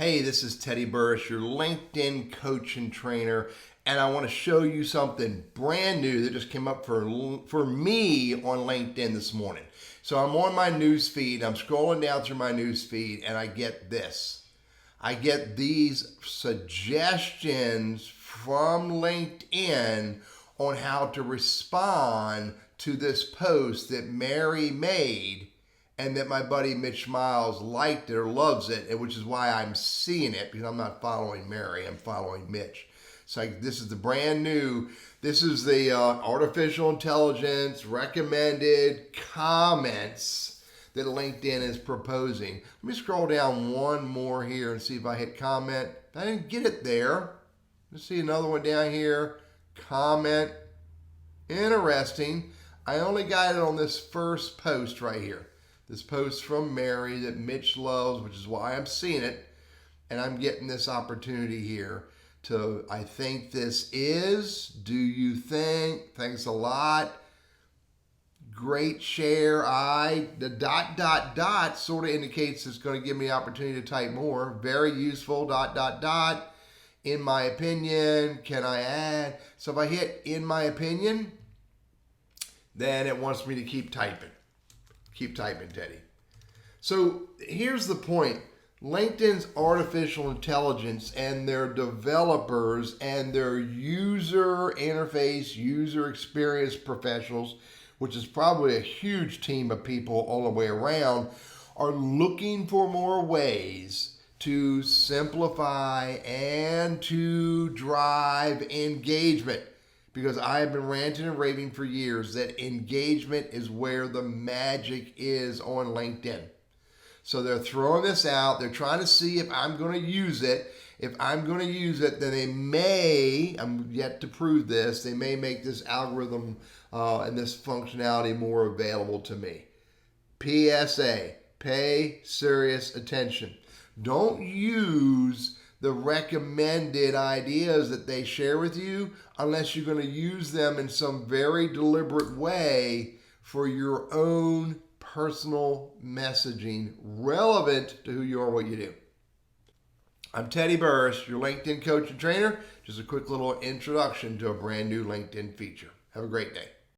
Hey, this is Teddy Burriss, your LinkedIn coach and trainer, and I want to show you something brand new that just came up for me on LinkedIn this morning. So I'm on my news feed, I'm scrolling down through my news feed, and I get this. I get these suggestions from LinkedIn on how to respond to this post that Mary made and that my buddy Mitch Miles liked it or loves it, and which is why I'm seeing it, because I'm not following Mary, I'm following Mitch. So this is the brand new, this is the artificial intelligence recommended comments that LinkedIn is proposing. Let me scroll down one more here and see if I hit comment. I didn't get it there. Let's see another one down here. Comment. Interesting. I only got it on this first post right here. This post from Mary that Mitch loves, which is why I'm seeing it. And I'm getting this opportunity here to, I think this is, do you think? Thanks a lot. Great share. The ... sort of indicates it's going to give me the opportunity to type more. Very useful, ... In my opinion, can I add? So if I hit in my opinion, then it wants me to keep typing. Keep typing, Teddy. So here's the point. LinkedIn's artificial intelligence and their developers and their user interface, user experience professionals, which is probably a huge team of people all the way around, are looking for more ways to simplify and to drive engagement. Because I have been ranting and raving for years that engagement is where the magic is on LinkedIn. So they're throwing this out. They're trying to see if I'm going to use it. If I'm going to use it, then they may, I'm yet to prove this, they may make this algorithm and this functionality more available to me. PSA, pay serious attention. Don't use the recommended ideas that they share with you unless you're going to use them in some very deliberate way for your own personal messaging relevant to who you are, what you do. I'm Teddy Burriss, your LinkedIn coach and trainer. Just a quick little introduction to a brand new LinkedIn feature. Have a great day.